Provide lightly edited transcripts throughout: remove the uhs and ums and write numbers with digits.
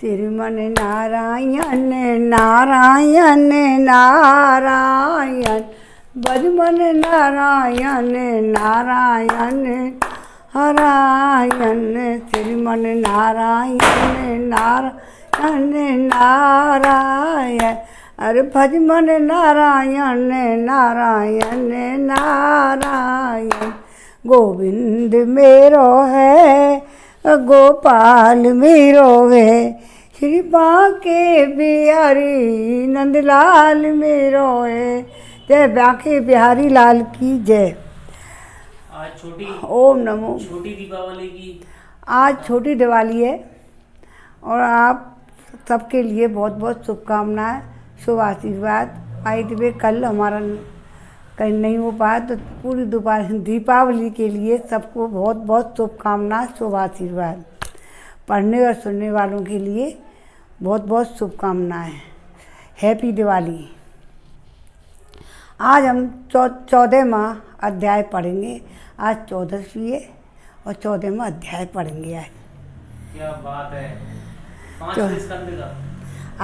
श्रीमन नारायण नारायण नारायण बजमन नारायण नारायण नारायण श्रीमन नारायण नारायण नारायण अरे भजमन नारायण नारायण नारायण गोविंद मेरो है गोपाल मेरो है श्री बांके बिहारी नंदलाल मेरो है। जय बांके बिहारी लाल की जय। आज छोटी ओम नमो। छोटी दीपावली की आज छोटी दिवाली है और आप सबके लिए बहुत बहुत शुभकामनाएं, शुभ आशीर्वाद। आई दिवे कल हमारा कहीं नहीं हो पाया तो पूरी दीपावली के लिए सबको बहुत बहुत शुभकामनाएं, शुभ आशीर्वाद। पढ़ने और सुनने वालों के लिए बहुत बहुत शुभकामनाएं। हैप्पी दिवाली। आज हम 14वां अध्याय पढ़ेंगे। आज 14वीं है और 14वां अध्याय पढ़ेंगे आज। क्या बात है। 5 स्कंद का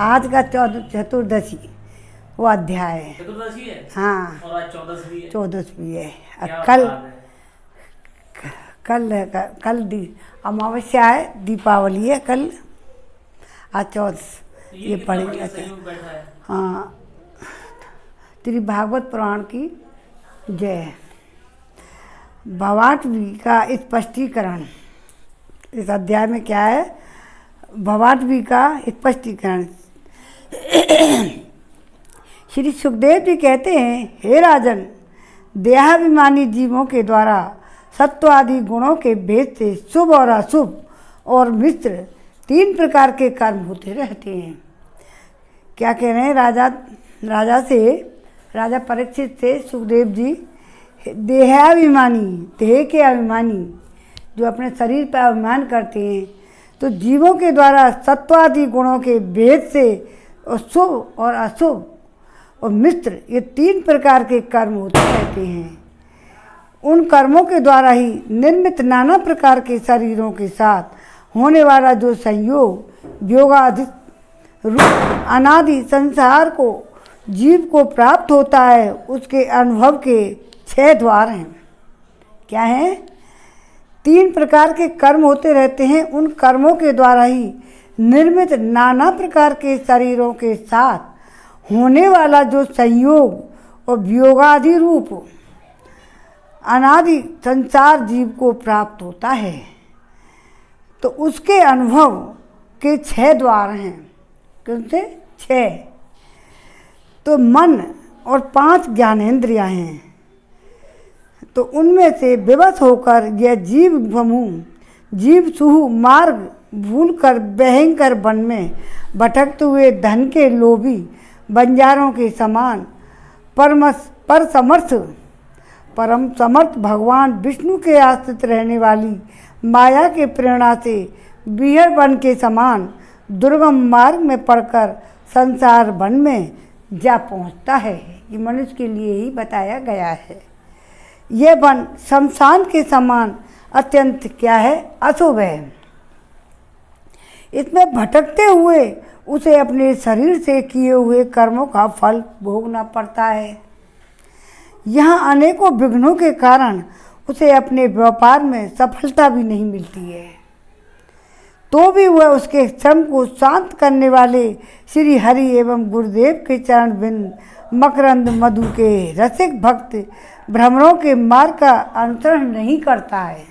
आज का चतुर्दशी वो अध्याय है। चतुर्दशी है। हाँ, और आज 14वीं है। 14वीं है। क्या कल बात है। कल अमावस्या है, दीपावली है कल। आज 14 ये कितना पढ़ेंगे। बढ़िया संयोग बैठा है। हाँ, श्री भागवत पुराण की जय। भवाटवी का स्पष्टीकरण। इस अध्याय में क्या है? भवाटवी का स्पष्टीकरण। श्री सुखदेव जी कहते हैं, हे राजन, देहाभिमानी जीवों के द्वारा सत्व आदि गुणों के भेद से शुभ और अशुभ और मिश्र 3 प्रकार के कर्म होते रहते हैं। क्या कह रहे हैं? राजा परीक्षित से सुखदेव जी, देहाभिमानी, देह के अभिमानी जो अपने शरीर पर अभिमान करते हैं, तो जीवों के द्वारा सत्वादि गुणों के भेद से शुभ और अशुभ और मिश्र ये 3 प्रकार के कर्म होते रहते हैं। उन कर्मों के द्वारा ही निर्मित नाना प्रकार के शरीरों के साथ होने वाला जो संयोग योगाधिक रूप अनादि संसार को जीव को प्राप्त होता है, उसके अनुभव के 6 द्वार हैं। क्या हैं? 3 प्रकार के कर्म होते रहते हैं। उन कर्मों के द्वारा ही निर्मित नाना प्रकार के शरीरों के साथ होने वाला जो संयोग और वियोगादि रूप अनादि संसार जीव को प्राप्त होता है, तो उसके अनुभव के 6 द्वार हैं। कौन से? 6। तो मन और 5 ज्ञानेंद्रियां हैं। तो उनमें से विवश होकर यह जीव सुहु मार्ग भूल कर भयंकर वन में भटकते हुए धन के लोभी बंजारों के समान परम समर्थ भगवान विष्णु के आश्रित रहने वाली माया के प्रेरणा से बिहड़ वन के समान दुर्गम मार्ग में पड़कर संसार वन में जा पहुंचता है। ये मनुष्य के लिए ही बताया गया है। यह वन शमशान के समान अत्यंत क्या है? अशुभ है। इसमें भटकते हुए उसे अपने शरीर से किए हुए कर्मों का फल भोगना पड़ता है। यहाँ अनेकों विघ्नों के कारण उसे अपने व्यापार में सफलता भी नहीं मिलती है, तो भी वह उसके श्रम को शांत करने वाले श्री हरि एवं गुरुदेव के चरण बिंद मकरंद मधु के रसिक भक्त भ्रमरों के मार्ग का अनुसरण नहीं करता है।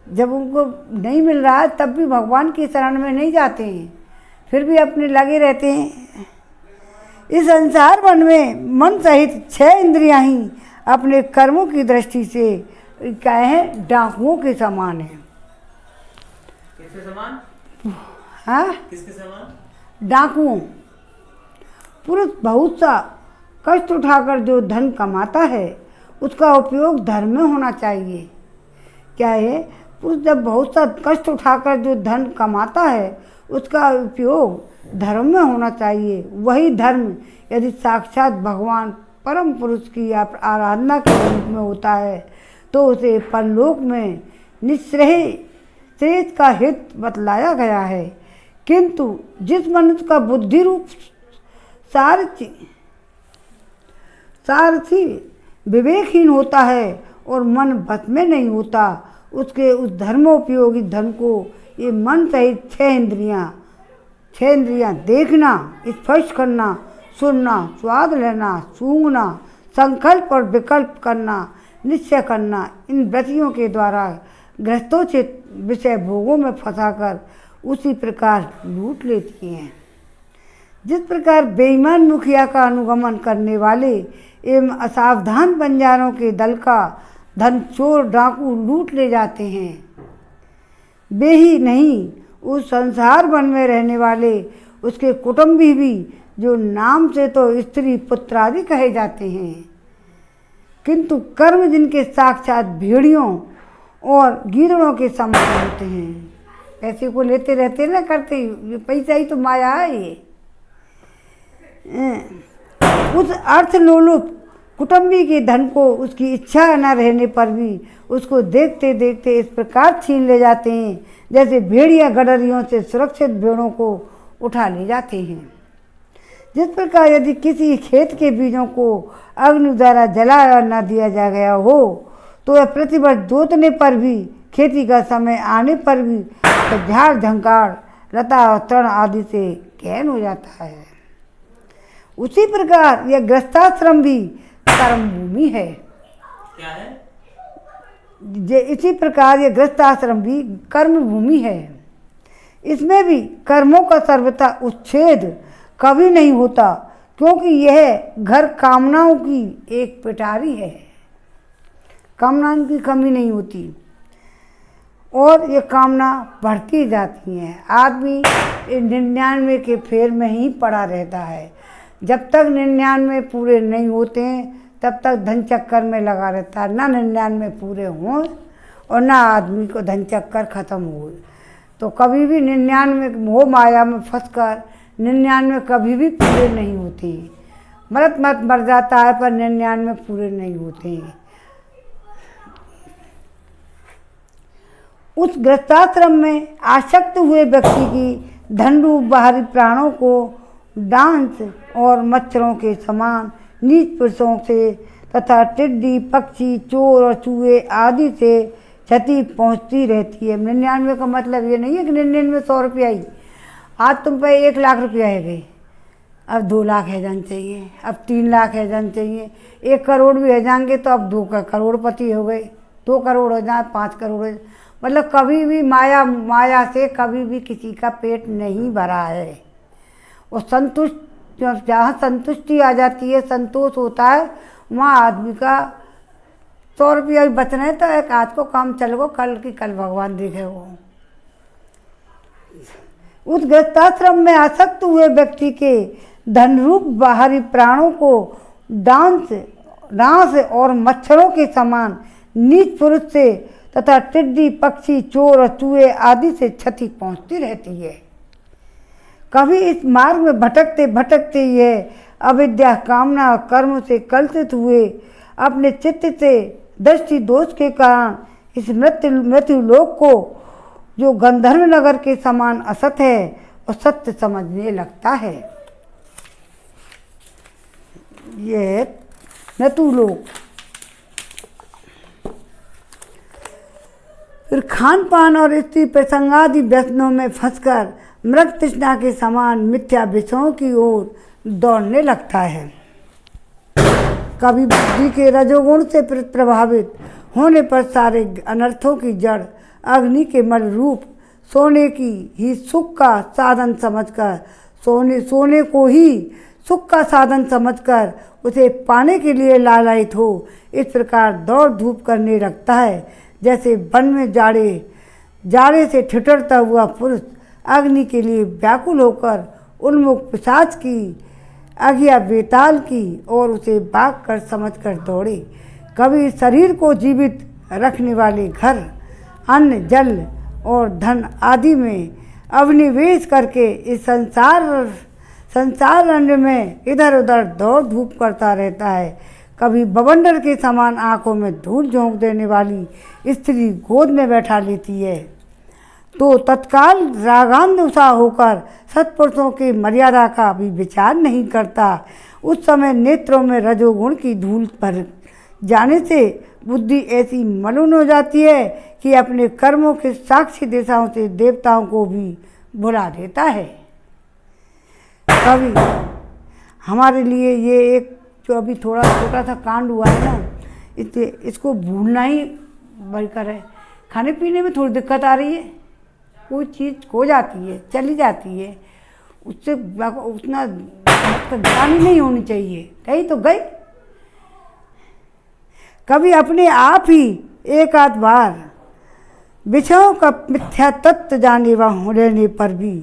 जब उनको नहीं मिल रहा है तब भी भगवान की शरण में नहीं जाते हैं, फिर भी अपने लगे रहते हैं। इस संसार वन में मन सहित 6 इंद्रियां ही अपने कर्मों की दृष्टि से क्या है? डाकुओं के समान है। किसके समान? हाँ, किसके समान? डाकुओं। पुरुष बहुत सा कष्ट उठाकर जो धन कमाता है उसका उपयोग धर्म में होना चाहिए। क्या है? पुरुष जब बहुत सा कष्ट उठाकर जो धन कमाता है उसका उपयोग धर्म में होना चाहिए। वही धर्म यदि साक्षात भगवान परम पुरुष की आराधना के रूप में होता है तो उसे परलोक में निश्रेय का हित बतलाया गया है। किंतु जिस मनुष्य का बुद्धि रूप सारथी विवेकहीन होता है और मन बस में नहीं होता, उसके उस धर्मोपयोगी धन को ये मन सहित छह इंद्रियां देखना, स्पर्श करना, सुनना, स्वाद लेना, सूंघना, संकल्प और विकल्प करना, निश्चय करना, इन वृत्तियों के द्वारा गृहस्थोचित विषय भोगों में फंसाकर उसी प्रकार लूट लेती हैं। जिस प्रकार बेईमान मुखिया का अनुगमन करने वाले एवं असावधान बंजारों के दल का धन चोर डाकू लूट ले जाते हैं, वे ही नहीं उस संसार वन में रहने वाले उसके कुटुंबी भी, जो नाम से तो स्त्री पुत्र आदि कहे जाते हैं, किंतु कर्म जिनके साक्षात भेड़ियों और गीदड़ों के समान होते हैं। पैसे को लेते रहते ना करते, ये पैसा ही तो माया है। ये उस अर्थ लोलुप कुटुंबी के धन को उसकी इच्छा न रहने पर भी उसको देखते देखते इस प्रकार छीन ले जाते हैं जैसे भेड़िया गडरियों से सुरक्षित भेड़ों को उठा ले जाते हैं। जिस प्रकार यदि किसी खेत के बीजों को अग्नि द्वारा जला न दिया जा गया हो तो वह प्रतिवर्ष जोतने पर भी, खेती का समय आने पर भी तो झाड़ झंकार, लता और तृण आदि से गहन हो जाता है। उसी प्रकार यह गृहस्थाश्रम भी कर्म भूमि है। क्या है? इसी प्रकार यह गृहस्थाश्रम भी कर्म भूमि है। इसमें भी कर्मों का सर्वथा उच्छेद कभी नहीं होता, क्योंकि यह घर कामनाओं की एक पिटारी है। कामनाओं की कमी नहीं होती और ये कामना बढ़ती जाती हैं। आदमी 99 के फेर में ही पड़ा रहता है। जब तक 99 पूरे नहीं होते हैं तब तक धन चक्कर में लगा रहता है। ना 99 पूरे हों और ना आदमी को धन चक्कर ख़त्म हो, तो कभी भी 99 मोह माया में फंसकर 99 कभी भी पूरे नहीं होते हैं। मर जाता है पर 99 पूरे नहीं होते हैं। उस गृहस्थाश्रम में आसक्त हुए व्यक्ति की धन रूप बाहरी प्राणों को डांस और मच्छरों के समान नीच पुरुषों से तथा टिड्डी, पक्षी, चोर और चूहे आदि से क्षति पहुंचती रहती है। 99 का मतलब ये नहीं है कि 99 100 रुपया ही, आज तुम पे 1 लाख रुपया है गए, अब 2 लाख है जान चाहिए, अब 3 लाख है जान चाहिए, 1 करोड़ भी है जाएंगे तो अब 2 करोड़पति हो गए, 2 करोड़ हो जाए, 5 करोड़ हो जाए। मतलब कभी भी माया से कभी भी किसी का पेट नहीं भरा है। और जहाँ संतुष्टि आ जाती है, संतोष होता है, वहाँ आदमी का 100 रुपया भी बचना है तो एक आज को काम चल गो, कल की कल भगवान देखे वो। उस गृहस्थाश्रम में आसक्त हुए व्यक्ति के धन रूप बाहरी प्राणों को डांस और मच्छरों के समान नीच पुरुष से तथा टिड्डी, पक्षी, चोर और चूहे आदि से क्षति पहुंचती रहती है। कभी इस मार्ग में भटकते भटकते यह अविद्या, कामना और कर्म से कलुषित हुए अपने चित्त से दृष्टि दोष के कारण इस मृत्यु लोक को, जो गंधर्व नगर के समान असत है, और सत्य समझने लगता है। यह मृत्यु लोक। फिर खान पान और स्त्री प्रसंगादि व्यसनों में फंसकर मृग तृष्णा के समान मिथ्या विषयों की ओर दौड़ने लगता है। कभी बुद्धि के रजोगुण से प्रभावित होने पर सारे अनर्थों की जड़ अग्नि के मल रूप सोने की ही सुख का साधन समझकर सोने को ही सुख का साधन समझकर उसे पाने के लिए लालायित हो, इस प्रकार दौड़ धूप करने लगता है। जैसे वन में जाड़े से ठिठुरता हुआ पुरुष अग्नि के लिए व्याकुल होकर उन्मुख पिशाच की आज्ञा बेताल की और उसे बाग कर समझ कर दौड़े। कभी शरीर को जीवित रखने वाले घर, अन्न, जल और धन आदि में अभिनिवेश करके इस संसार रंग में इधर उधर दौड़ धूप करता रहता है। कभी बवंडर के समान आंखों में धूल झोंक देने वाली स्त्री गोद में बैठा लेती है। तो तत्काल रागान्वित होकर सत्पुरुषों की मर्यादा का भी विचार नहीं करता। उस समय नेत्रों में रजोगुण की धूल भर जाने से बुद्धि ऐसी मलिन हो जाती है कि अपने कर्मों के साक्षी दिशाओं से देवताओं को भी भुला देता है। कभी हमारे लिए ये एक जो अभी थोड़ा छोटा सा कांड हुआ है ना, इसको भूलना ही बढ़कर है। खाने पीने में थोड़ी दिक्कत आ रही है, कोई चीज़ खो जाती है, चली जाती है, उससे उतना ग्लानि नहीं होनी चाहिए, गई तो गई। कभी अपने आप ही एक आध बार विषयों का मिथ्या तत्व जाने व रहने पर भी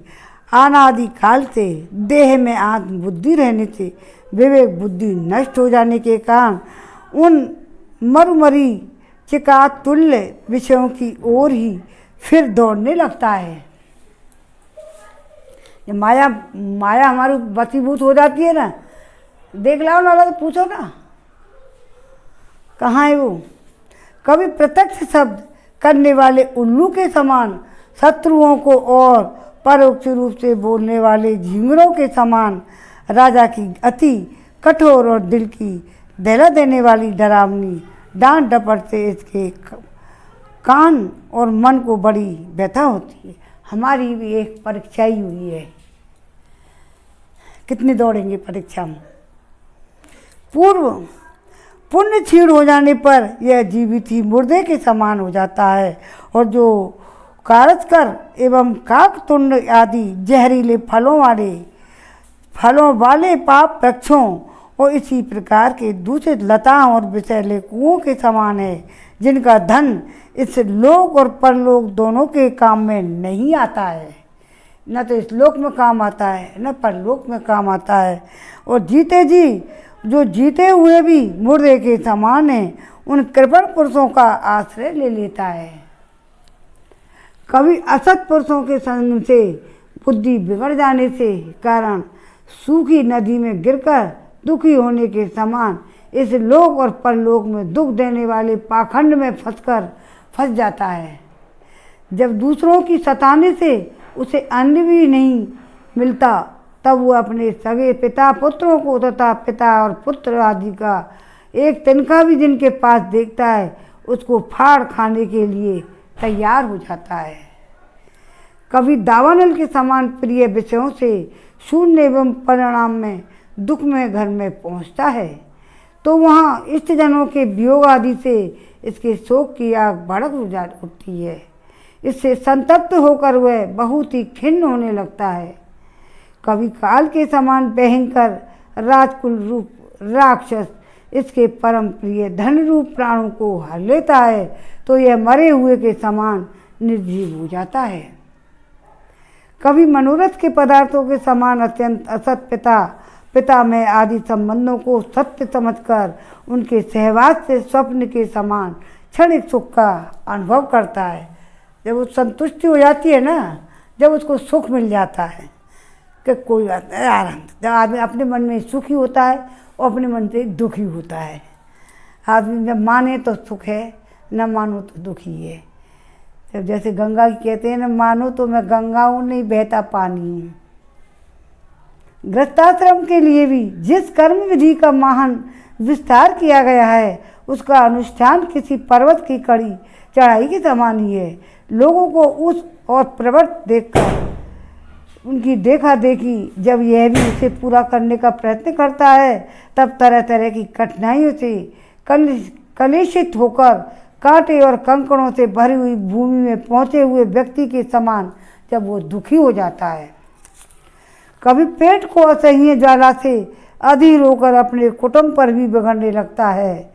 अनादि काल से देह में आत्म बुद्धि रहने से विवेक बुद्धि नष्ट हो जाने के कारण उन मरुमरी चिकातुल्य विषयों की ओर ही फिर दौड़ने लगता है। जब माया हमारी वशीभूत हो जाती है ना, देख लाओ ना तो पूछो ना कहाँ है वो। कभी प्रत्यक्ष शब्द करने वाले उल्लू के समान शत्रुओं को और परोक्ष रूप से बोलने वाले झिंगरों के समान राजा की अति कठोर और दिल की दहला देने वाली डरावनी डांट डपट से इसके कान और मन को बड़ी व्यथा होती है। हमारी भी एक परीक्षा ही हुई है, कितने दौड़ेंगे परीक्षा में। पूर्व पुण्य क्षीण हो जाने पर यह जीवित ही मुर्दे के समान हो जाता है और जो कारस्कर एवं काकतुंड आदि जहरीले फलों वाले पाप वृक्षों और इसी प्रकार के दूषित लताओं और विषैले कुओं के समान है, जिनका धन इस लोक और परलोक दोनों के काम में नहीं आता है। न तो इस लोक में काम आता है न परलोक में काम आता है। और जीते जी जो जीते हुए भी मुर्दे के समान है, उन कृपण पुरुषों का आश्रय ले लेता है। कभी असत पुरुषों के संग से बुद्धि बिगड़ जाने से कारण सूखी नदी में गिरकर दुखी होने के समान इस लोक और परलोक में दुख देने वाले पाखंड में फंस जाता है। जब दूसरों की सताने से उसे अन्न भी नहीं मिलता, तब वो अपने सगे पिता पुत्रों को तथा पिता और पुत्र आदि का एक तिनका भी जिनके पास देखता है, उसको फाड़ खाने के लिए तैयार हो जाता है। कभी दावानल के समान प्रिय विषयों से शून्य एवं परिणाम में दुख में घर में पहुंचता है, तो वहाँ इष्टजनों के वियोग आदि से इसके शोक की आग भड़क उठती है। इससे संतप्त होकर वह बहुत ही खिन्न होने लगता है। कभी काल के समान भयंकर राजकुल रूप राक्षस इसके परम प्रिय धन रूप प्राणों को हर लेता है, तो यह मरे हुए के समान निर्जीव हो जाता है। कभी मनोरथ के पदार्थों के समान अत्यंत असत पिता में आदि संबंधों को सत्य समझकर उनके सहवास से स्वप्न के समान क्षणिक सुख का अनुभव करता है। जब वो संतुष्टि हो जाती है ना, जब उसको सुख मिल जाता है कि कोई बात नहीं, आराम। जब आदमी अपने मन में सुखी होता है और अपने मन से दुखी होता है। आदमी जब माने तो सुख है, न मानो तो दुखी है। जब जैसे गंगा की कहते हैं ना, मानो तो मैं गंगा हूँ, नहीं बहता पानी हूँ। गृहस्थाश्रम के लिए भी जिस कर्म विधि का महान विस्तार किया गया है, उसका अनुष्ठान किसी पर्वत की कड़ी चढ़ाई के समान ही है। लोगों को उस और प्रवृत्त देखकर उनकी देखा देखी जब यह भी उसे पूरा करने का प्रयत्न करता है, तब तरह तरह की कठिनाइयों से कलेशित होकर कांटे और कंकड़ों से भरी हुई भूमि में पहुँचे हुए व्यक्ति के समान जब वो दुखी हो जाता है। कभी पेट को असह्य ज्वाला से अधीर होकर अपने कुटुंब पर भी बिगड़ने लगता है।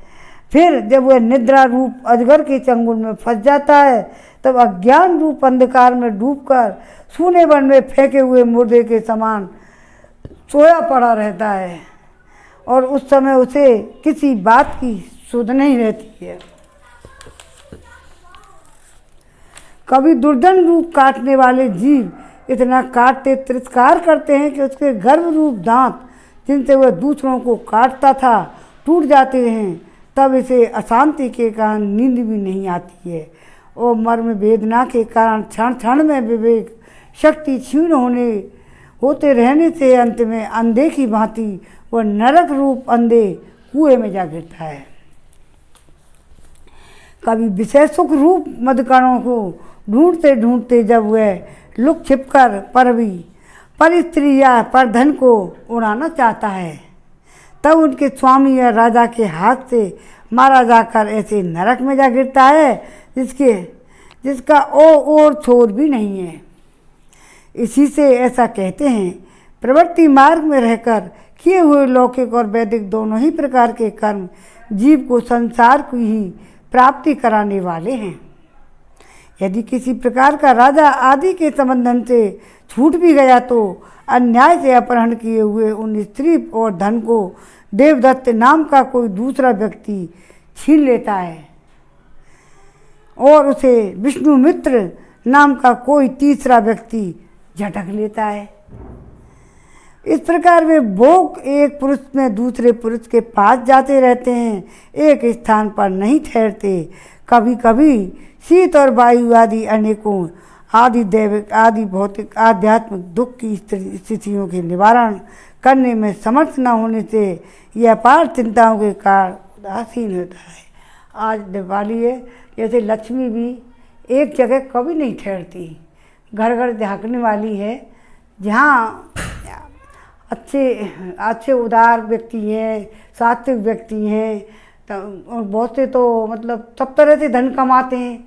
फिर जब वह निद्रा रूप अजगर के चंगुल में फंस जाता है, तब अज्ञान रूप अंधकार में डूबकर सूने वन में फेंके हुए मुर्दे के समान सोया पड़ा रहता है और उस समय उसे किसी बात की सुध नहीं रहती है। कभी दुर्दंड रूप काटने वाले जीव इतना काटते तिरस्कार करते हैं कि उसके गर्भ रूप दांत जिनसे वह दूसरों को काटता था टूट जाते हैं। तब इसे अशांति के कारण नींद भी नहीं आती है और मर्म वेदना के कारण क्षण क्षण में विवेक शक्ति क्षीण होते रहने से अंत में अंधे की भांति वह नरक रूप अंधे कुएं में जा गिरता है। कभी विषय सुख रूप मधुकणों को ढूंढते ढूंढते जब वह लुक छिपकर पर स्त्री या पर धन को उड़ाना चाहता है, तब उनके स्वामी या राजा के हाथ से मारा जाकर ऐसे नरक में जा गिरता है जिसका ओर छोर भी नहीं है। इसी से ऐसा कहते हैं, प्रवृत्ति मार्ग में रहकर किए हुए लौकिक और वैदिक दोनों ही प्रकार के कर्म जीव को संसार की ही प्राप्ति कराने वाले हैं। यदि किसी प्रकार का राजा आदि के संबंधन से छूट भी गया तो अन्याय से अपहरण किए हुए उन स्त्री और धन को देवदत्त नाम का कोई दूसरा व्यक्ति छीन लेता है और उसे विष्णुमित्र नाम का कोई तीसरा व्यक्ति झटक लेता है। इस प्रकार वे भोग एक पुरुष में दूसरे पुरुष के पास जाते रहते हैं, एक स्थान पर नहीं ठहरते। कभी कभी शीत और वायु आदि अनेकों आदि दैविक आदि भौतिक आध्यात्मिक दुख की स्थितियों के निवारण करने में समर्थ न होने से यह अपार चिंताओं के कारण उदासीन होता है। आज दिवाली है, जैसे लक्ष्मी भी एक जगह कभी नहीं ठहरती, घर घर झांकने वाली है। जहाँ अच्छे उदार व्यक्ति हैं, सात्विक व्यक्ति हैं, तो और बहुत से तो मतलब सब तरह से धन कमाते हैं,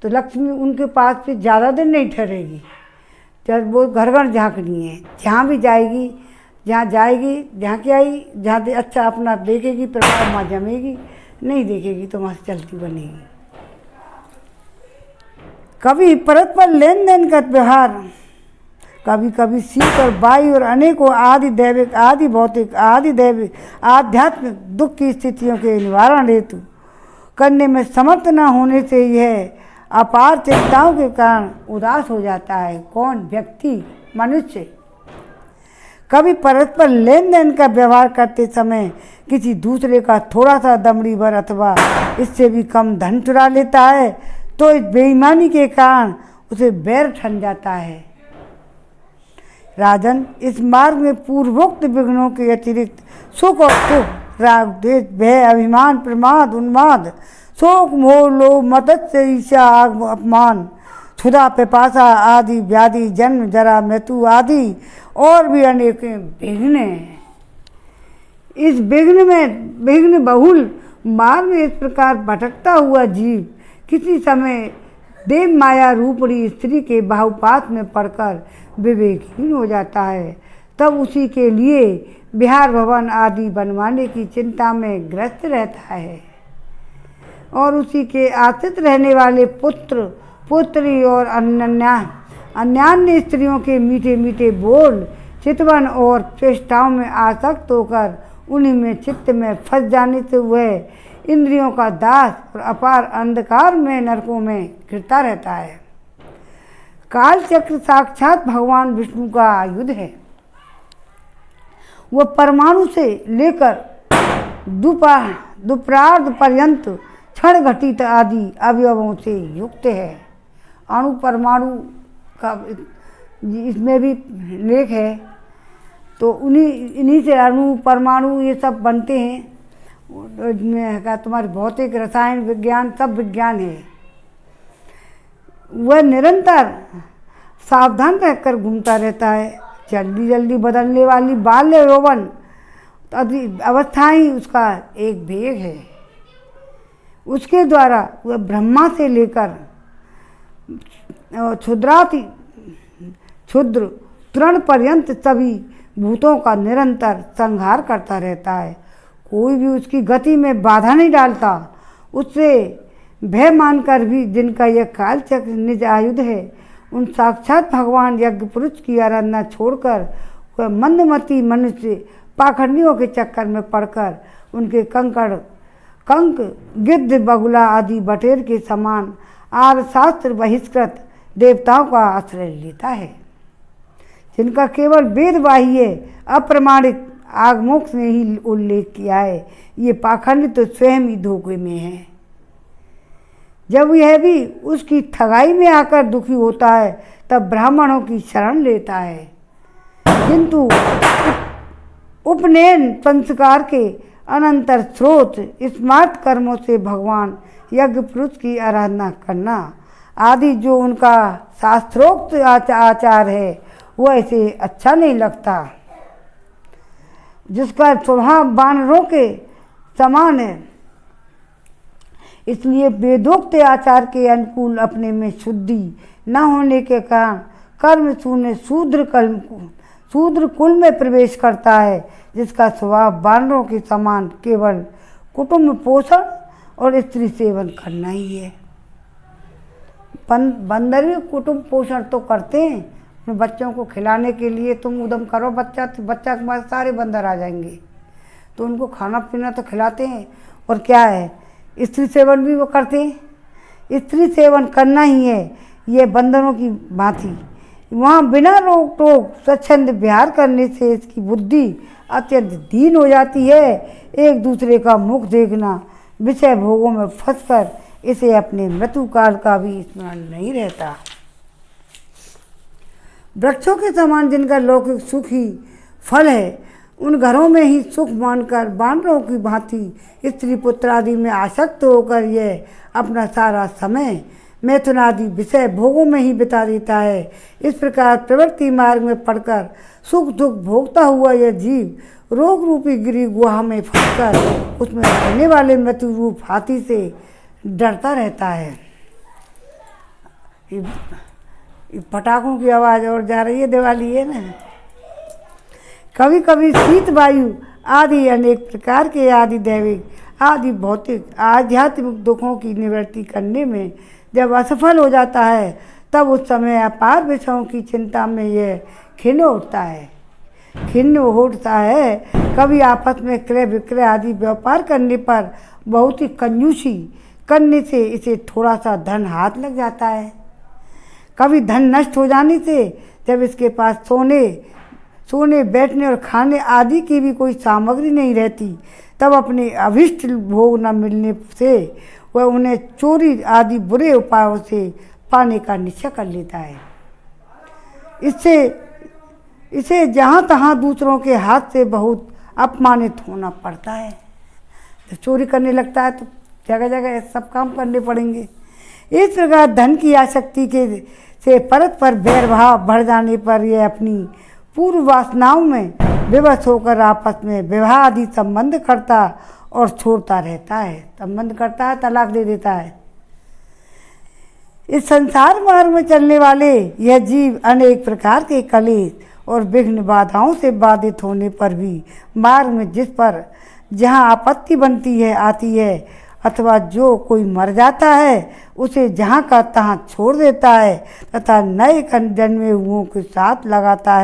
तो लक्ष्मी उनके पास भी ज़्यादा दिन नहीं ठहरेगी। जब वो घर घर झांकनी है, जहाँ भी जाएगी, जहाँ जाएगी झांक आई, जहाँ अच्छा अपना देखेगी प्रभाव वहाँ जमेगी, नहीं देखेगी तो वहाँ से चलती बनेगी। कभी परस्पर लेन देन का व्यवहार, कभी कभी शीत और वायु और अनेकों आदि दैविक आदि भौतिक आदि दैविक आध्यात्मिक दुख की स्थितियों के निवारण हेतु करने में समर्थ न होने से यह अपार चिंताओं के कारण उदास हो जाता है। कौन? व्यक्ति, मनुष्य। कभी परस्पर लेन देन का व्यवहार करते समय किसी दूसरे का थोड़ा सा दमड़ी भर अथवा इससे भी कम धन चुरा लेता है तो इस बेईमानी के कारण उसे बैर ठन जाता है। राजन, इस मार्ग में पूर्वोक्त विघ्नों के अतिरिक्त सुख और दुख, राग, द्वेष, भय, अभिमान, प्रमाद, उन्माद, शोक, मोह, लोभ, मत्स्य, ईर्ष्या, अपमान, क्षुधा, पिपासा आदि व्याधि, जन्म, जरा, मृत्यु आदि और भी अनेक विघ्न हैं। इस विघ्न बहुल मार्ग में इस प्रकार भटकता हुआ जीव किसी समय देव माया रूपणी स्त्री के बाहुपात में पड़कर विवेकहीन हो जाता है। तब उसी के लिए विहार भवन आदि बनवाने की चिंता में ग्रस्त रहता है और उसी के आश्रित रहने वाले पुत्र, पुत्री और अन्यान्य स्त्रियों के मीठे मीठे बोल, चितवन और चेष्टाओं में आसक्त होकर उन्हीं में चित्त में फंस जाने से वह इंद्रियों का दास और अपार अंधकार में नरकों में गिरता रहता है। काल चक्र साक्षात भगवान विष्णु का आयुध है। वह परमाणु से लेकर दुप्रार्ध पर्यंत क्षण घटित आदि अवयवों से युक्त है। अणु परमाणु का इसमें भी लेख है, तो इन्हीं से अणु परमाणु ये सब बनते हैं। इसमें का तुम्हारी भौतिक, रसायन विज्ञान सब विज्ञान है। वह निरंतर सावधान रहकर घूमता रहता है। जल्दी जल्दी बदलने वाली बाल्य यौवन अवस्थाएं ही उसका एक भेग है। उसके द्वारा वह ब्रह्मा से लेकर क्षुद्र तृण पर्यंत सभी भूतों का निरंतर संहार करता रहता है। कोई भी उसकी गति में बाधा नहीं डालता। उससे भय मानकर भी जिनका यह कालचक्र निज आयुध है, उन साक्षात भगवान यज्ञ पुरुष की आराधना छोड़कर वह मंदमती मनुष्य पाखंडियों के चक्कर में पड़कर उनके कंक गिद्ध बगुला आदि बटेर के समान आर्य शास्त्र बहिष्कृत देवताओं का आश्रय लेता है, जिनका केवल वेद बाह्य अप्रमाणित आगमोक्ष ने ही उल्लेख किया है। ये पाखंड तो स्वयं ही धोखे में है। जब यह भी उसकी ठगाई में आकर दुखी होता है तब ब्राह्मणों की शरण लेता है, किंतु उपनयन संस्कार के अनंतर स्रोत स्मार्ट कर्मों से भगवान यज्ञ पुरुष की आराधना करना आदि जो उनका शास्त्रोक्त आचार है वह ऐसे अच्छा नहीं लगता, जिसका स्वभाव वानरों के समान है। इसलिए वेदोक्त आचार के अनुकूल अपने में शुद्धि न होने के कारण कर्म शून्य शूद्र कुल में प्रवेश करता है, जिसका स्वभाव वानरों के समान केवल कुटुंब पोषण और स्त्री सेवन करना ही है। बंदर भी कुटुंब पोषण तो करते हैं, अपने बच्चों को खिलाने के लिए तुम उद्यम करो, बच्चा के पास सारे बंदर आ जाएंगे, तो उनको खाना पीना तो खिलाते हैं। और क्या है, स्त्री सेवन भी वो करते हैं। स्त्री सेवन करना ही है ये बंदरों की भांति। वहाँ बिना रोक टोक स्वच्छंद विहार करने से इसकी बुद्धि अत्यंत दीन हो जाती है। एक दूसरे का मुख देखना, विषय भोगों में फंसकर इसे अपने मृत्यु काल का भी स्मरण नहीं रहता। वृक्षों के समान जिनका लौकिक सुख ही फल है, उन घरों में ही सुख मानकर वानरों की भांति स्त्री पुत्र आदि में आसक्त होकर यह अपना सारा समय मैथुन आदि विषय भोगों में ही बिता देता है। इस प्रकार प्रवृत्ति मार्ग में पड़कर सुख दुख भोगता हुआ यह जीव रोग रूपी गिरी गुहा में फंसकर उसमें रहने वाले मृत्यु रूप हाथी से डरता रहता है। ये पटाखों की आवाज़ और जा रही है, दिवाली है ना। कभी कभी शीत वायु आदि अनेक प्रकार के आदि दैविक आदि भौतिक आध्यात्मिक दुखों की निवृत्ति करने में जब असफल हो जाता है, तब उस समय अपार विषयों की चिंता में यह खिन्न उठता है। कभी आपस में क्रय विक्रय आदि व्यापार करने पर बहुत ही कंजूसी करने से इसे थोड़ा सा धन हाथ लग जाता है। कभी धन नष्ट हो जाने से जब इसके पास सोने बैठने और खाने आदि की भी कोई सामग्री नहीं रहती, तब अपने अभिष्ट भोग न मिलने से वह उन्हें चोरी आदि बुरे उपायों से पाने का निश्चय कर लेता है। इसे जहाँ तहाँ दूसरों के हाथ से बहुत अपमानित होना पड़ता है। जब चोरी करने लगता है तो जगह जगह सब काम करने पड़ेंगे। इस प्रकार धन की आसक्ति से परस्पर बैर भाव बढ़ जाने पर यह अपनी पूर्व वासनाओं में विवश होकर आपस में विवाह आदि संबंध करता और छोड़ता रहता है। संबंध करता है, तलाक दे देता है। इस संसार मार्ग में चलने वाले यह जीव अनेक प्रकार के कलेश और विघ्न बाधाओं से बाधित होने पर भी मार्ग में जिस पर जहाँ आपत्ति बनती है आती है, अथवा जो कोई मर जाता है उसे जहाँ का तहाँ छोड़ देता है तथा नए जन्मे हुओं के साथ लगाता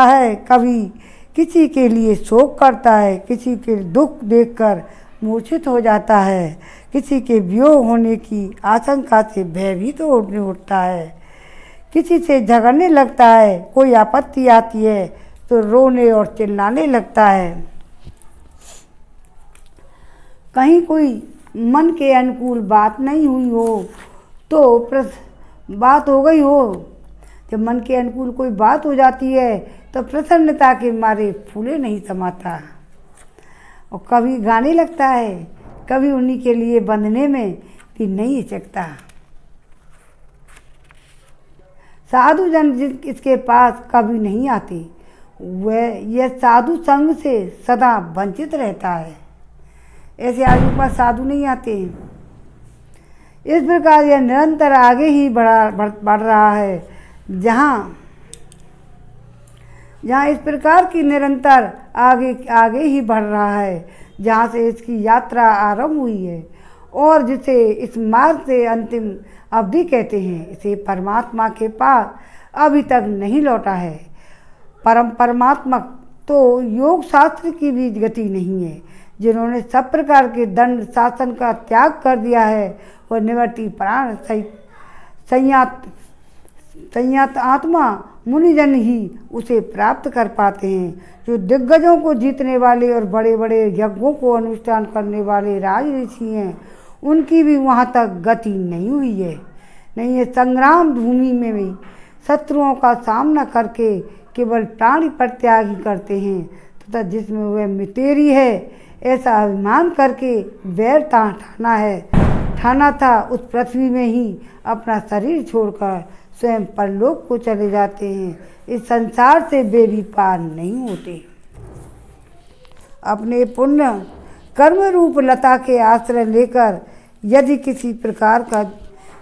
है। कभी किसी के लिए शोक करता है, किसी के दुख देखकर मूर्छित हो जाता है, किसी के वियोग होने की आशंका से भयभीत उठता है, किसी से झगड़ने लगता है, कोई आपत्ति आती है तो रोने और चिल्लाने लगता है। कहीं कोई मन के अनुकूल बात नहीं हुई हो तो बात हो गई हो, जब मन के अनुकूल कोई बात हो जाती है तो प्रसन्नता के मारे फूले नहीं समाता और कभी गाने लगता है, कभी उन्हीं के लिए बंधने में भी नहीं हिचकता। साधु जन इसके पास कभी नहीं आते, वह यह साधु संग से सदा वंचित रहता है। ऐसे आदमी के पास साधु नहीं आते। इस प्रकार यह निरंतर आगे ही बढ़ रहा है। जहाँ इस प्रकार की निरंतर आगे ही बढ़ रहा है, जहाँ से इसकी यात्रा आरंभ हुई है और जिसे इस मार्ग से अंतिम अवधि कहते हैं, इसे परमात्मा के पास अभी तक नहीं लौटा है। परमात्मा तो योग शास्त्र की भी गति नहीं है। जिन्होंने सब प्रकार के दंड शासन का त्याग कर दिया है वह निवृत्ति प्राण संयत आत्मा मुनिजन ही उसे प्राप्त कर पाते हैं। जो दिग्गजों को जीतने वाले और बड़े बड़े यज्ञों को अनुष्ठान करने वाले राज ऋषि हैं, उनकी भी वहाँ तक गति नहीं हुई है। नहीं, ये संग्राम भूमि में भी शत्रुओं का सामना करके केवल प्राणी परित्याग ही करते हैं तथा जिसमें वह मितेरी है ऐसा अभिमान करके वैर ठाना था, उस पृथ्वी में ही अपना शरीर छोड़कर स्वयं परलोक को चले जाते हैं। इस संसार से वे भी पार नहीं होते। अपने पुण्य कर्म रूप लता के आश्रय लेकर यदि किसी प्रकार का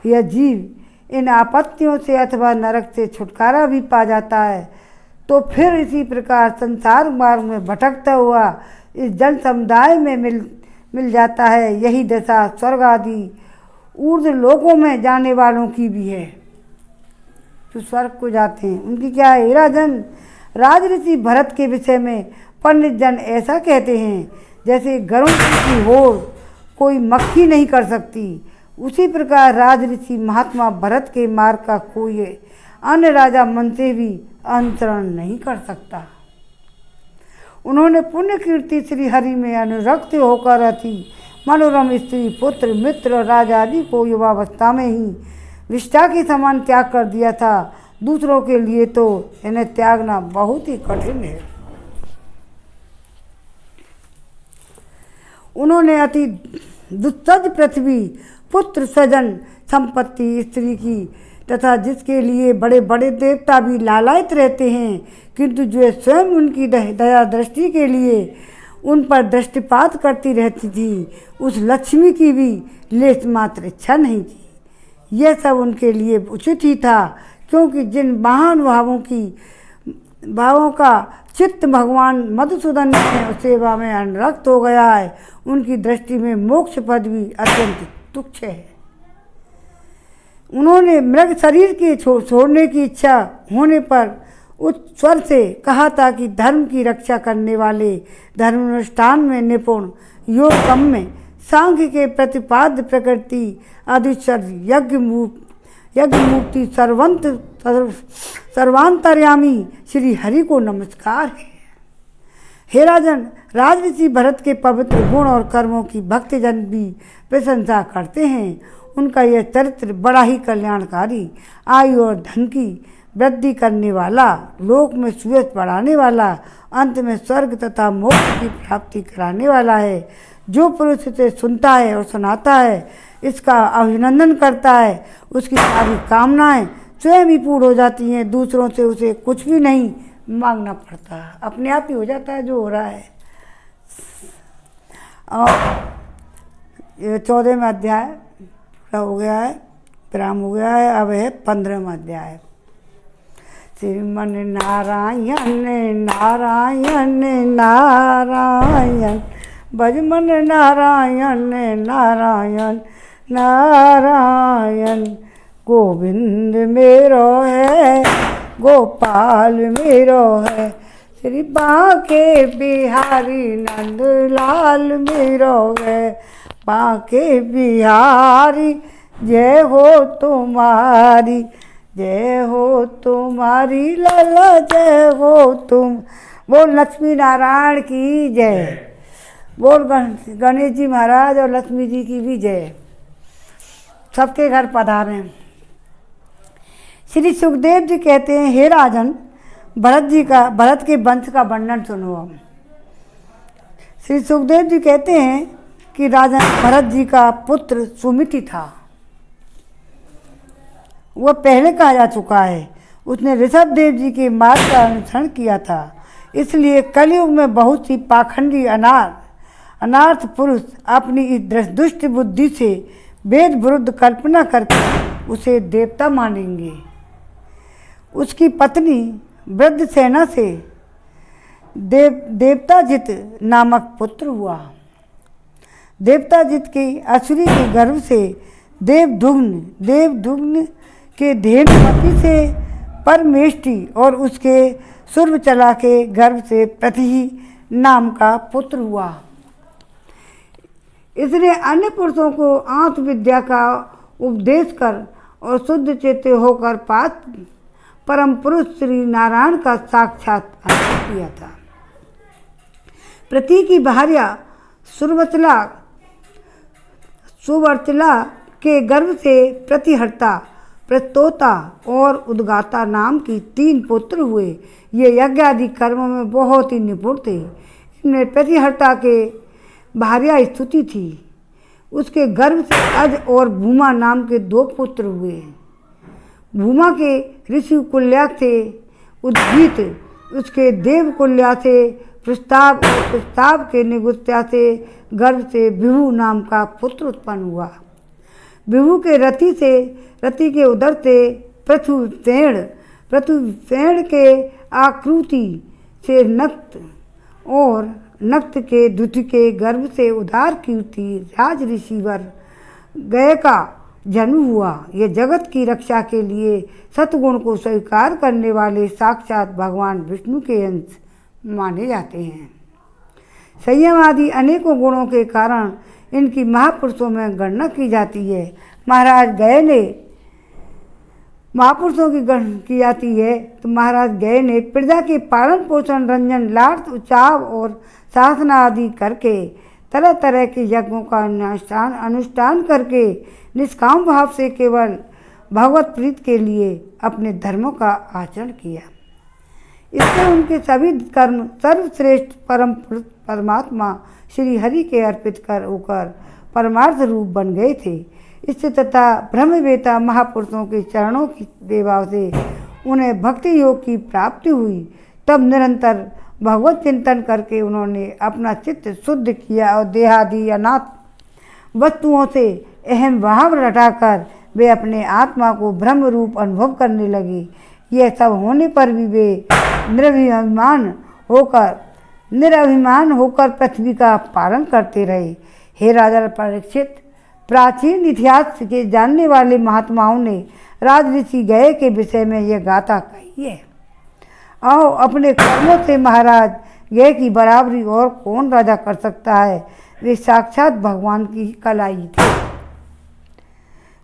यह जीव इन आपत्तियों से अथवा नरक से छुटकारा भी पा जाता है तो फिर इसी प्रकार संसार मार्ग में भटकता हुआ इस जन समुदाय में मिल जाता है। यही दशा स्वर्ग आदि ऊर्ध्व लोकों में जाने वालों की भी है, जो स्वर्ग को जाते हैं उनकी क्या है। हे राजन, राजऋषि भरत के विषय में पंडित जन ऐसा कहते हैं जैसे गरुड़ की होड़ कोई मक्खी नहीं कर सकती, उसी प्रकार राजऋषि महात्मा भरत के मार्ग का कोई अन्य राजा मन से भी अनुसरण नहीं कर सकता। उन्होंने पुण्य कीर्ति श्री हरि में अनुरक्त होकर अति मनोरम स्त्री पुत्र मित्र राजा आदि को युवावस्था में ही विष्ठा के समान त्याग कर दिया था। दूसरों के लिए तो इन्हें त्यागना बहुत ही कठिन है। उन्होंने अति दुस्सज पृथ्वी पुत्र स्वजन संपत्ति स्त्री की तथा जिसके लिए बड़े बड़े देवता भी लालायित रहते हैं, किंतु जो स्वयं उनकी दया दृष्टि के लिए उन पर दृष्टिपात करती रहती थी, उस लक्ष्मी की भी लेश मात्र इच्छा नहीं थी। यह सब उनके लिए उचित ही था, क्योंकि जिन महान भावों का चित्त भगवान मधुसूदन की सेवा में अनुरक्त हो गया है, उनकी दृष्टि में मोक्ष पद भी अत्यंत तुच्छ है। उन्होंने मृग शरीर के छोड़ने की इच्छा होने पर उच्च स्वर से कहा था कि धर्म की रक्षा करने वाले धर्मानुष्ठान में निपुण योग कम में सांख्य के प्रतिपाद्य प्रकृति अधिश्वर यज्ञ मूर्ति सर्वांतर्यामी श्री हरि को नमस्कार है। हे राजन, राजऋषि भरत के पवित्र गुण और कर्मों की भक्तजन भी प्रशंसा करते हैं। उनका यह चरित्र बड़ा ही कल्याणकारी, आयु और धन की वृद्धि करने वाला, लोक में सुयश बढ़ाने वाला, अंत में स्वर्ग तथा मोक्ष की प्राप्ति कराने वाला है। जो पुरुष इसे सुनता है और सुनाता है, इसका अभिनंदन करता है, उसकी सारी कामनाएं स्वयं ही पूर्ण हो जाती हैं। दूसरों से उसे कुछ भी नहीं मांगना पड़ता, अपने आप ही हो जाता है जो हो रहा है। और 14वां अध्याय पूरा हो गया है, विराम हो गया है। अब है 15वां अध्याय। श्रीमन नारायण नारायण नारायण भजमन नारायण नारायण नारायण। गोविंद मेरो है गोपाल मेरो है, श्री बांके बिहारी नंदलाल मेरो है। बांके बिहारी जय हो तुम्हारी, जय हो तुम्हारी लाला जय हो तुम। बोल लक्ष्मी नारायण की जय, बोल गणेश जी महाराज और लक्ष्मी जी की भी जय। सबके घर पधारें। श्री सुखदेव जी कहते हैं, हे राजन, भरत के वंश का वर्णन सुनो। हम श्री सुखदेव जी कहते हैं कि राजा भरत जी का पुत्र सुमिति था। वह पहले कहा जा चुका है, उसने ऋषभ देव जी के मार्ग का अनुसरण किया था। इसलिए कलयुग में बहुत सी पाखंडी अनार्थ पुरुष अपनी इस दुष्ट बुद्धि से वेद विरुद्ध कल्पना करके उसे देवता मानेंगे। उसकी पत्नी वृद्ध सेना से देवताजित नामक पुत्र हुआ। देवताजित की असुरी के गर्भ से देवदुग्न के धेनुमती से परमेष्टि और उसके सुर्वचला के गर्भ से प्रति नाम का पुत्र हुआ। इसने अन्य पुरुषों को आत्मविद्या का उपदेश कर और शुद्ध चित्त होकर परम पुरुष श्री नारायण का साक्षात्कार किया था। प्रति की भार्या सुवर्चला के गर्भ से प्रतिहर्ता, प्रस्तोता और उद्गाता नाम की 3 पुत्र हुए। ये यज्ञ आदि कर्मों में बहुत ही निपुण थे। इनमें प्रतिहर्ता के भार्या स्तुति थी। उसके गर्भ से अज और भूमा नाम के 2 पुत्र हुए। भूमा के ऋषि कुल्या से उद्गीत, उसके देव कुल्या से प्रस्ताव और प्रस्ताव के निगुत्या से गर्भ से विभु नाम का पुत्र उत्पन्न हुआ। विभु के रति के उदर से पृथुसेन के आकृति से नक्त और नक्त के द्वितीय के गर्भ से उदार कीर्ति राज ऋषिवर गय का जन्म हुआ। ये जगत की रक्षा के लिए सतगुण को स्वीकार करने वाले साक्षात भगवान विष्णु के अंश माने जाते हैं। संयम आदि अनेकों गुणों के कारण इनकी महापुरुषों में गणना की जाती है। महाराज गय ने महापुरुषों की गणना की जाती है तो महाराज गय ने प्रजा के पालन पोषण, रंजन, लाड़, उचाव और साधना आदि करके तरह तरह के यज्ञों का अनुष्ठान करके निष्काम भाव से केवल भगवत प्रीति के लिए अपने धर्मों का आचरण किया। इससे उनके सभी कर्म सर्वश्रेष्ठ परमात्मा श्री हरि के अर्पित कर होकर परमार्थ रूप बन गए थे। इससे तथा ब्रह्मवेता महापुरुषों के चरणों की सेवा से उन्हें भक्ति योग की प्राप्ति हुई। तब निरंतर भगवत चिंतन करके उन्होंने अपना चित्त शुद्ध किया और देहादि अनाथ वस्तुओं से अहम भाव रटाकर वे अपने आत्मा को ब्रह्म रूप अनुभव करने लगे। यह सब होने पर भी वे निराभिमान होकर पृथ्वी का पालन करते रहे। हे राजा परीक्षित, प्राचीन इतिहास के जानने वाले महात्माओं ने राजऋषि गए के विषय में यह गाथा कही है। आओ, अपने कर्मों से महाराज गए की बराबरी और कौन राजा कर सकता है। वे साक्षात भगवान की कलाई थे।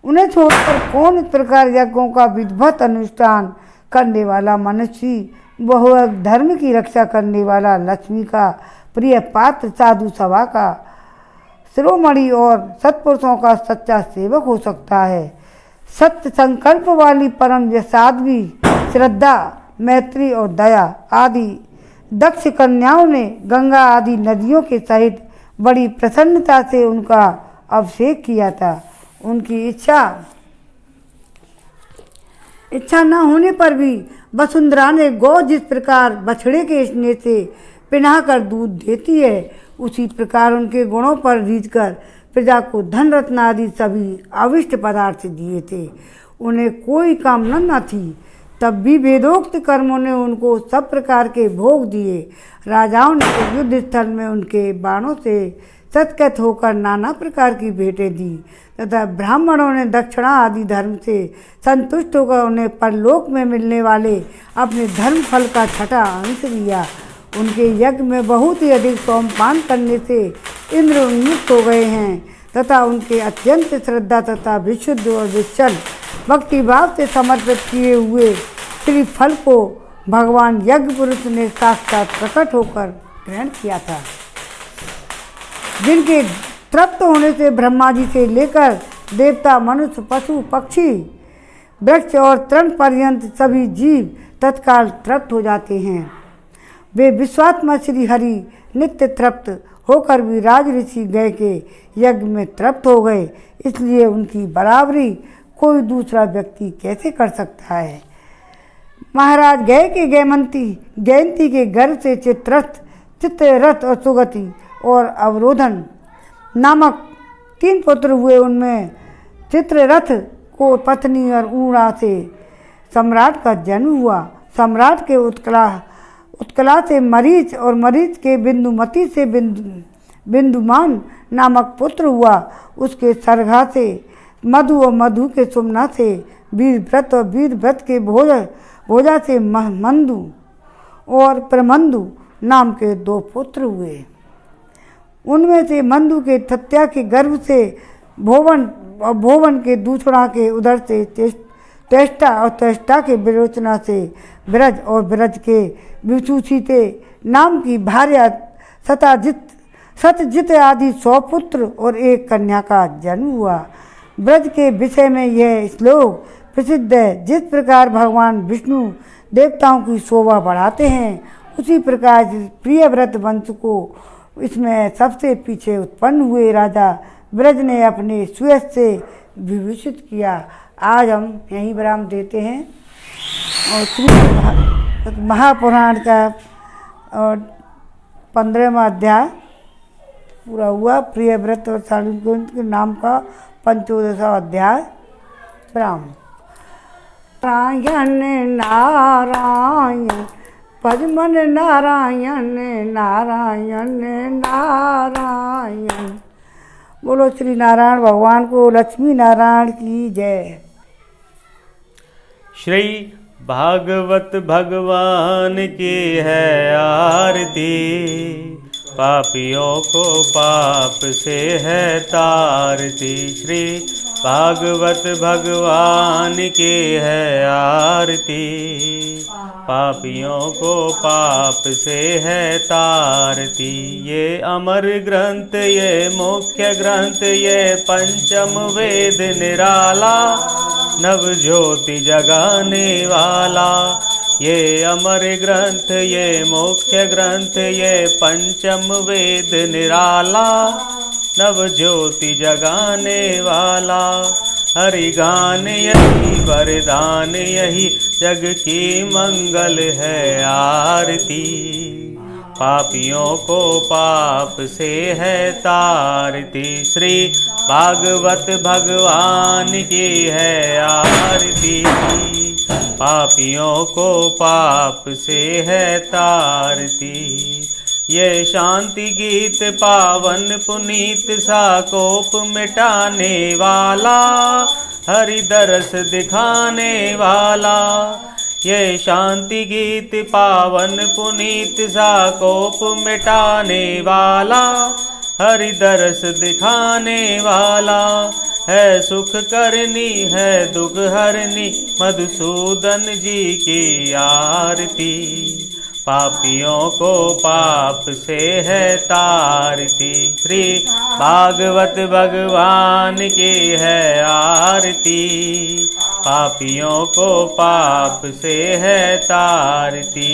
उन्हें छोड़कर कौन इस प्रकार यज्ञों का विधिवत अनुष्ठान करने वाला मनुष्य, बहु धर्म की रक्षा करने वाला, लक्ष्मी का प्रिय पात्र, साधु सभा का शिरोमणि और सत्पुरुषों का सच्चा सेवक हो सकता है। सत्य संकल्प वाली परम साध्वी, श्रद्धा, मैत्री और दया आदि दक्ष कन्याओं ने गंगा आदि नदियों के सहित बड़ी प्रसन्नता से उनका अभिषेक किया था। उनकी इच्छा न होने पर भी वसुंधरा ने गौ जिस प्रकार बछड़े के स्नेह से पिन्हा कर दूध देती है, उसी प्रकार उनके गुणों पर रीझकर प्रजा को धन रत्न आदि सभी अविष्ट पदार्थ दिए थे। उन्हें कोई कामना न थी, तब भी वेदोक्त कर्मों ने उनको सब प्रकार के भोग दिए। राजाओं ने युद्ध स्थल में उनके बाणों से सत्कत होकर नाना प्रकार की भेंटें दी तथा ब्राह्मणों ने दक्षिणा आदि धर्म से संतुष्ट होकर उन्हें परलोक में मिलने वाले अपने धर्म फल का छठा अंश दिया। उनके यज्ञ में बहुत ही अधिक सोमपान करने से इंद्र उन्मुक्त हो गए हैं तथा उनके अत्यंत श्रद्धा तथा विशुद्ध और विचल भक्ति भाव से समर्पित किए हुए श्री फल को भगवान यज्ञ पुरुष ने साक्षात प्रकट होकर ग्रहण किया था। जिनके तृप्त होने से ब्रह्मा जी से लेकर देवता, मनुष्य, पशु, पक्षी, वृक्ष और तृण पर्यंत सभी जीव तत्काल तृप्त हो जाते हैं। वे विश्वात्मा श्री हरि नित्य तृप्त होकर भी राज ऋषि गए के यज्ञ में तृप्त हो गए, इसलिए उनकी बराबरी कोई दूसरा व्यक्ति कैसे कर सकता है। महाराज गए के जयंती के गर्भ से चित्ररथ और सुगति और अवरोधन नामक 3 पुत्र हुए। उनमें चित्ररथ को पत्नी और ऊणा से सम्राट का जन्म हुआ। सम्राट के उत्कला से मरीच और मरीच के बिंदुमती से बिंदुमान नामक पुत्र हुआ। उसके सरघा से मधु और मधु के सुमना से वीरव्रत और वीरव्रत के भोजा से मंदु और प्रमंदु नाम के 2 पुत्र हुए। उनमें से मंदु के तत्या के गर्भ से भोवन के दूसरा के उदर से तेष्टा और तेष्टा के विरोचना से ब्रज और ब्रज के विसूषिते नाम की भार्या सत्यजित आदि 100 पुत्र और एक कन्या का जन्म हुआ। ब्रज के विषय में यह श्लोक प्रसिद्ध है। जिस प्रकार भगवान विष्णु देवताओं की शोभा बढ़ाते हैं, उसी प्रकार प्रियव्रत वंश को इसमें सबसे पीछे उत्पन्न हुए राजा ब्रज ने अपने सुयश से विभूषित किया। आज हम यहीं विराम देते हैं और श्री महापुराण का और 15वां अध्याय पूरा हुआ। प्रियव्रत और शालिग्राम के नाम का 15वां अध्याय विराम। नारायण नारायण पद्मन नारायण नारायण नारायण। बोलो श्री नारायण भगवान को, लक्ष्मी नारायण की जय। श्री भागवत भगवान की है आरती, पापियों को पाप से है तारती। श्री भागवत भगवान की है आरती, पापियों को पाप से है तारती। ये अमर ग्रंथ, ये मुख्य ग्रंथ, ये पंचम वेद निराला, नव ज्योति जगाने वाला। ये अमर ग्रंथ, ये मुख्य ग्रंथ, ये पंचम वेद निराला, नव ज्योति जगाने वाला। हरि गान यही वरदान, यही जग की मंगल है आरती। पापियों को पाप से है तारती। श्री भागवत भगवान की है आरती, पापियों को पाप से है तारती। ये शांति गीत पावन पुनीत सा कोप मिटाने वाला, हरि दरस दिखाने वाला। ये शांति गीत पावन पुनीत सा कोप मिटाने वाला, हरि दरस दिखाने वाला। है सुख करनी है दुख हरनी, मधुसूदन जी की आरती। पापियों को पाप से है तारती। श्री भागवत भगवान की है आरती, पापियों को पाप से है तारती।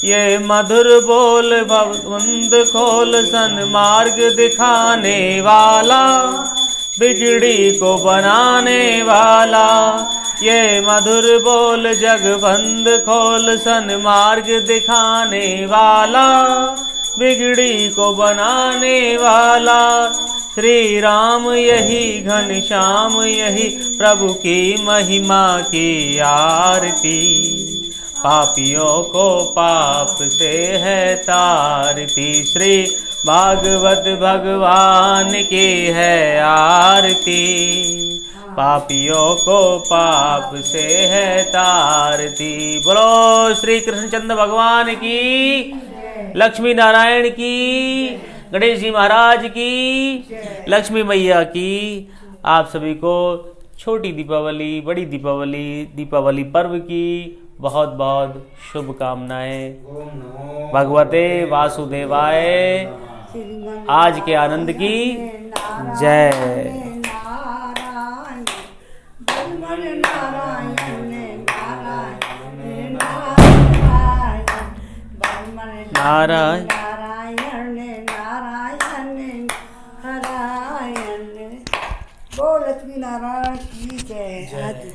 ये मधुर बोल भवबंद खोल सन्मार्ग दिखाने वाला, बिगड़ी को बनाने वाला। ये मधुर बोल जगबंद खोल सन्मार्ग दिखाने वाला, बिगड़ी को बनाने वाला। श्री राम यही घनश्याम यही प्रभु की महिमा की आरती। पापियों को पाप से है तारती। श्री भागवत भगवान की है आरती, पापियों को पाप से है तारती। बोलो श्री कृष्णचंद्र भगवान की, लक्ष्मी नारायण की, गणेश जी महाराज की, लक्ष्मी मैया की। आप सभी को छोटी दीपावली बड़ी दीपावली पर्व की बहुत बहुत शुभकामनाएं। भगवते वासुदेवाय आज के आनंद की जय। नारायण बोल लक्ष्मी नारायण की जय।